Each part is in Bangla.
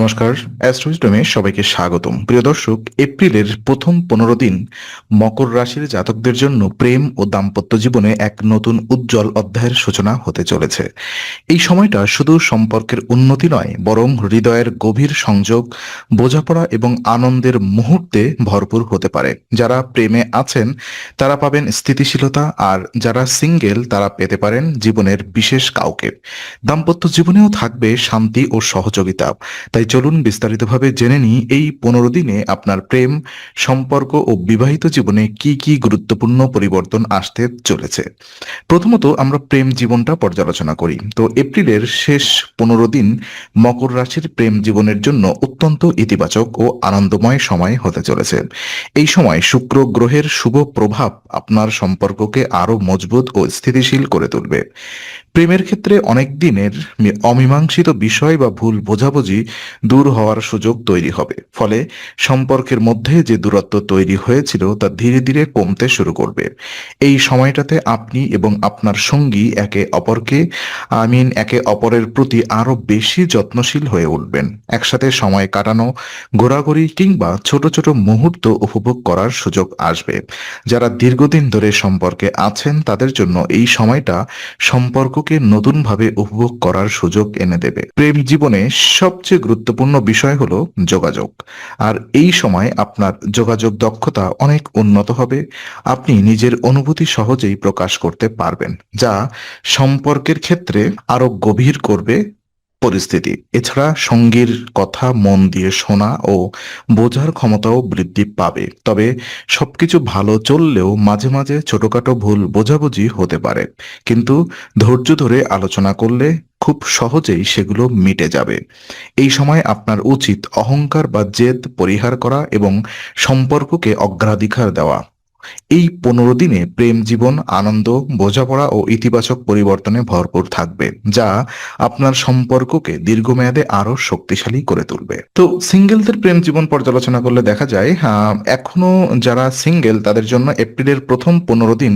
নমস্কার, অ্যাস্ট্রোইজডমে সবাইকে স্বাগতম। প্রিয় দর্শক, এপ্রিলের প্রথম 15 দিন মকর রাশির জাতকদের জন্য প্রেম ও দাম্পত্য জীবনে এক নতুন উজ্জ্বল অধ্যায়ের সূচনা হতে চলেছে। এই সময়টা শুধু সম্পর্কের উন্নতি নয়, বরং হৃদয়ের গভীর সংযোগ, বোঝাপড়া এবং আনন্দের মুহূর্তে ভরপুর হতে পারে। যারা প্রেমে আছেন তারা পাবেন স্থিতিশীলতা, আর যারা সিঙ্গেল তারা পেতে পারেন জীবনের বিশেষ কাউকে। দাম্পত্য জীবনেও থাকবে শান্তি ও সহযোগিতা। তাই চলুন বিস্তারিতভাবে জেনে নিই এই 15 দিনে আপনার প্রেম, সম্পর্ক ও বিবাহিত জীবনে কি কি গুরুত্বপূর্ণ পরিবর্তন আসতে চলেছে। প্রথমত আমরা প্রেম জীবনটা পর্যালোচনা করি। তো এপ্রিলের শেষ 15 দিন মকর রাশির প্রেম জীবনের জন্য অত্যন্ত ইতিবাচক ও আনন্দময় সময় হতে চলেছে। এই সময় শুক্র গ্রহের শুভ প্রভাব আপনার সম্পর্ককে আরো মজবুত ও স্থিতিশীল করে তুলবে। প্রেমের ক্ষেত্রে অনেক দিনের অমীমাংসিত বিষয় বা ভুল বোঝাবুঝি দূর হওয়ার সুযোগ তৈরি হবে। ফলে সম্পর্কের মধ্যে যে দূরত্ব তৈরি হয়েছিল তা ধীরে ধীরে কমতে শুরু করবে। এই সময়টাতে আপনি এবং আপনার সঙ্গী একে অপরের প্রতি আরো বেশি যত্নশীল হয়ে উঠবেন। একসাথে সময় কাটানো, ঘোরাঘুরি কিংবা ছোট ছোট মুহূর্ত উপভোগ করার সুযোগ আসবে। যারা দীর্ঘদিন ধরে সম্পর্কে আছেন তাদের জন্য এই সময়টা সম্পর্ককে নতুনভাবে উপভোগ করার সুযোগ এনে দেবে। প্রেম জীবনে সবচেয়ে গুরুত্বপূর্ণ বিষয় হলো যোগাযোগ। আর এই সময় আপনার যোগাযোগ দক্ষতা অনেক উন্নত হবে। আপনি নিজের অনুভূতি সহজেই প্রকাশ করতে পারবেন, যা সম্পর্কের ক্ষেত্রে আরো গভীর করবে পরিস্থিতি। এছাড়া সঙ্গীর কথা মন দিয়ে শোনা ও বোঝার ক্ষমতাও বৃদ্ধি পাবে। তবে সবকিছু ভালো চললেও মাঝে মাঝে ছোটখাটো ভুল বোঝাবুঝি হতে পারে, কিন্তু ধৈর্য ধরে আলোচনা করলে খুব সহজেই সেগুলো মিটে যাবে। এই সময় আপনার উচিত অহংকার বা জেদ পরিহার করা এবং সম্পর্ককে অগ্রাধিকার দেওয়া। এই 15 দিনে প্রেম জীবন আনন্দ, বোঝাপড়া ও ইতিবাচক পরিবর্তনে ভরপুর থাকবে, যা আপনার সম্পর্ককে দীর্ঘমেয়াদে আরো শক্তিশালী করে তুলবে। তো সিঙ্গেলদের প্রেম জীবন পর্যালোচনা করলে দেখা যায় এখনো যারা সিঙ্গেল তাদের জন্য এপ্রিলের প্রথম 15 দিন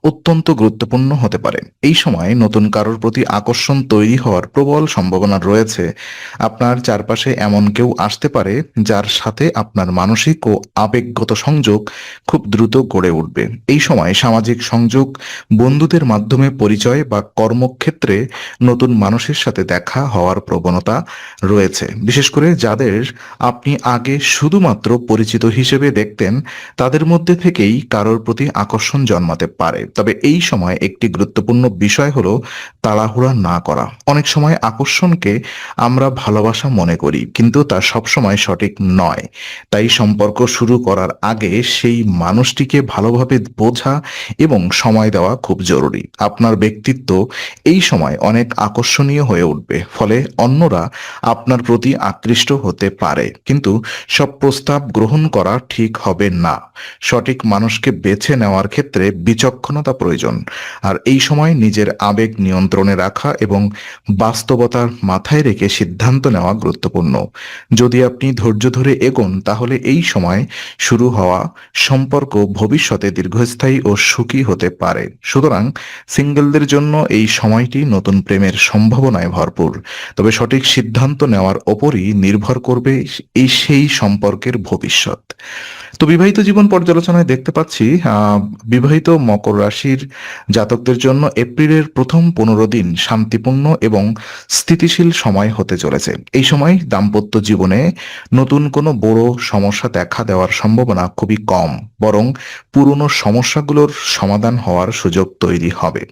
অত্যন্ত গুরুত্বপূর্ণ হতে পারে। এই সময় নতুন কারোর প্রতি আকর্ষণ তৈরি হওয়ার প্রবল সম্ভাবনা রয়েছে। আপনার চারপাশে এমন কেউ আসতে পারে যার সাথে আপনার মানসিক ও আবেগগত সংযোগ খুব দ্রুত গড়ে উঠবে। এই সময় সামাজিক সংযোগ, বন্ধুদের মাধ্যমে পরিচয় বা কর্মক্ষেত্রে নতুন মানুষের সাথে দেখা হওয়ার প্রবণতা রয়েছে। বিশেষ করে যাদের আপনি আগে শুধুমাত্র পরিচিত হিসেবে দেখতেন, তাদের মধ্যে থেকেই কারোর প্রতি আকর্ষণ জন্মাতে পারে। তবে এই সময় একটি গুরুত্বপূর্ণ বিষয় হলো তাড়াহুড়া না করা। অনেক সময় আকর্ষণকে আমরা ভালোবাসা মনে করি, কিন্তু তা সবসময় সঠিক নয়। তাই সম্পর্ক শুরু করার আগে সেই মানুষটিকে ভালোভাবে বোঝা এবং সময় দেওয়া খুব জরুরি। আপনার ব্যক্তিত্ব এই সময় অনেক আকর্ষণীয় হয়ে উঠবে, ফলে অন্যরা আপনার প্রতি আকৃষ্ট হতে পারে। কিন্তু সব প্রস্তাব গ্রহণ করা ঠিক হবে না। সঠিক মানুষকে বেছে নেওয়ার ক্ষেত্রে বিচক্ষণতা প্রয়োজন। আর এই সময় নিজের আবেগ নিয়ন্ত্রণে রাখা এবং বাস্তবতার মাথায় রেখে সিদ্ধান্ত নেওয়া গুরুত্বপূর্ণ। যদি আপনি ধৈর্য ধরে এগোন, তাহলে এই সময় শুরু হওয়া সম্পর্ক ভবিষ্যতে দীর্ঘস্থায়ী ও সুখী হতে পারে। সুতরাং সিঙ্গেলদের জন্য এই সময়টি নতুন প্রেমের সম্ভাবনায় ভরপুর। তবে সঠিক সিদ্ধান্ত নেওয়ার ওপরই নির্ভর করবে সেই সম্পর্কের ভবিষ্যৎ। তো বিবাহিত জীবন পর্যালোচনায় দেখতে পাচ্ছি বিবাহিত মকর রাশির জাতকদের জন্য এপ্রিলের প্রথম 15 দিন শান্তিপূর্ণ এবং স্থিতিশীল সময় হতে চলেছে। এই সময় দাম্পত্য জীবনে নতুন কোনো বড় সমস্যা দেখা দেওয়ার সম্ভাবনা খুবই কম, বরং পুরনো সমস্যাগুলোর সমাধান হওয়ার সুযোগ তৈরি হবে।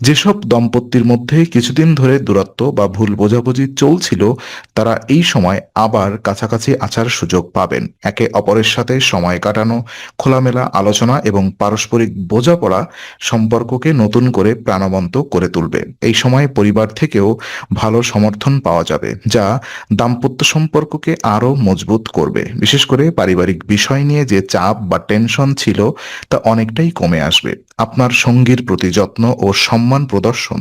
যেসব দম্পতির মধ্যে কিছুদিন ধরে দূরত্ব বা ভুল বোঝাবুঝি চলছিল, তারা এই সময় আবার কাছাকাছি আসার সুযোগ পাবেন। একে অপরের সাথে সময় কাটানো, খোলামেলা আলোচনা এবং পারস্পরিক বোঝাপড়া সম্পর্ককে নতুন করে প্রাণবন্ত করে তুলবে। এই সময় পরিবার থেকেও ভালো সমর্থন পাওয়া যাবে, যা দাম্পত্য সম্পর্ককে আরো মজবুত করবে। বিশেষ করে পারিবারিক বিষয় নিয়ে যে চাপ বা টেনশন ছিল তা অনেকটাই কমে আসবে। আপনার সঙ্গীর প্রতি যত্ন ও সম্মান প্রদর্শন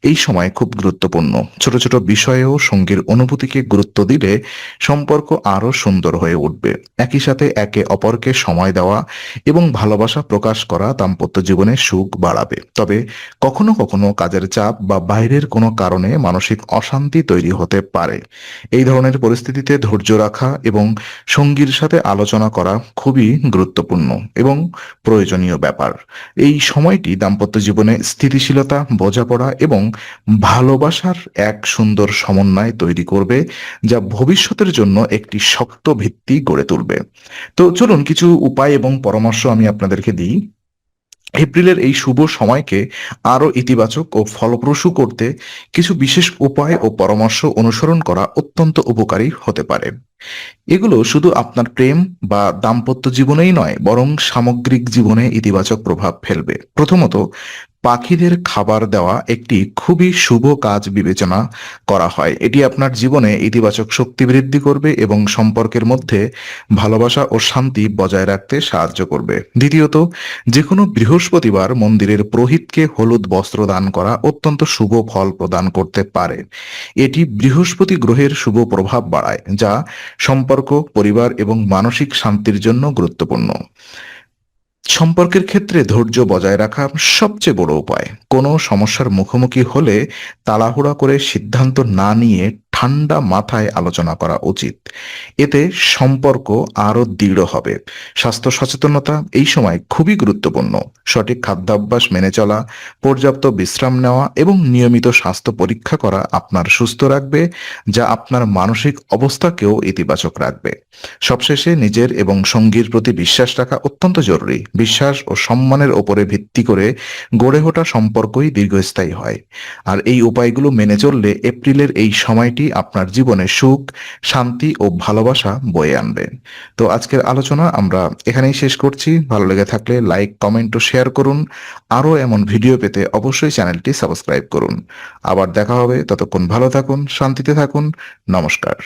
এই সময় খুব গুরুত্বপূর্ণ। ছোট ছোট বিষয়েও সঙ্গীর অনুভূতিকে গুরুত্ব দিলে সম্পর্ক আরো সুন্দর হয়ে উঠবে। একই সাথে একে অপর অপরকে সময় দেওয়া এবং ভালোবাসা প্রকাশ করা দাম্পত্য জীবনে সুখ বাড়াবে। তবে কখনো কখনো কাজের চাপ বা বাইরের কোনো কারণে মানসিক অশান্তি তৈরি হতে পারে। এই ধরনের পরিস্থিতিতে ধৈর্য রাখা এবং সঙ্গীর সাথে আলোচনা করা খুবই গুরুত্বপূর্ণ এবং প্রয়োজনীয় ব্যাপার। এই সময়টি দাম্পত্য জীবনে স্থিতিশীলতা, বোঝাপড়া এবং ভালোবাসার এক সুন্দর সমন্বয় তৈরি করবে, যা ভবিষ্যতের জন্য একটি শক্ত ভিত্তি গড়ে তুলবে। তো চলুন কিছু উপায় এবং পরামর্শ আমি আপনাদেরকে দিই। এপ্রিলের এই শুভ সময়কে আরো ইতিবাচক ও ফলপ্রসূ করতে কিছু বিশেষ উপায় ও পরামর্শ অনুসরণ করা অত্যন্ত উপকারী হতে পারে। এগুলো শুধু আপনার প্রেম বা দাম্পত্য জীবনেই নয়, বরং সামগ্রিক জীবনে ইতিবাচক প্রভাব ফেলবে। প্রথমত, পাখিদের খাবার দেওয়া একটি খুবই শুভ কাজ বিবেচনা করা হয়। এটি আপনার জীবনে ইতিবাচক শক্তি বৃদ্ধি করবে এবং সম্পর্কের মধ্যে ভালোবাসা ও শান্তি বজায় রাখতে সাহায্য করবে। দ্বিতীয়ত, যে কোনো বৃহস্পতিবার মন্দিরের পুরোহিতকে হলুদ বস্ত্র দান করা অত্যন্ত শুভ ফল প্রদান করতে পারে। এটি বৃহস্পতি গ্রহের শুভ প্রভাব বাড়ায়, যা সম্পর্ক, পরিবার এবং মানসিক শান্তির জন্য গুরুত্বপূর্ণ। সম্পর্কের ক্ষেত্রে ধৈর্য বজায় রাখা সবচেয়ে বড় উপায়। কোনো সমস্যার মুখোমুখি হলে তাড়াহুড়া করে সিদ্ধান্ত না নিয়ে ঠান্ডা মাথায় আলোচনা করা উচিত। এতে সম্পর্ক আরো দৃঢ় হবে। স্বাস্থ্য সচেতনতা এই সময় খুবই গুরুত্বপূর্ণ। সঠিক খাদ্যাভ্যাস মেনে চলা, পর্যাপ্ত বিশ্রাম নেওয়া এবং নিয়মিত স্বাস্থ্য পরীক্ষা করা আপনার সুস্থ রাখবে, যা আপনার মানসিক অবস্থাকেও ইতিবাচক রাখবে। সবশেষে, নিজের এবং সঙ্গীর প্রতি বিশ্বাস রাখা অত্যন্ত জরুরি। বিশ্বাস ও সম্মানের ওপরে ভিত্তি করে গড়ে ওঠা সম্পর্কই দীর্ঘস্থায়ী হয়। আর এই উপায়গুলো মেনে চললে এপ্রিলের এই সময়টি আপনার জীবনে সুখ, শান্তি ও ভালোবাসা বয়ে আনবে। তো আজকের আলোচনা আমরা এখানেই শেষ করছি। ভালো লেগে থাকলে লাইক, কমেন্ট ও শেয়ার করুন। আরও এমন ভিডিও পেতে অবশ্যই চ্যানেলটি সাবস্ক্রাইব করুন। আবার দেখা হবে, ততক্ষণ ভালো থাকুন, শান্তিতে থাকুন। নমস্কার।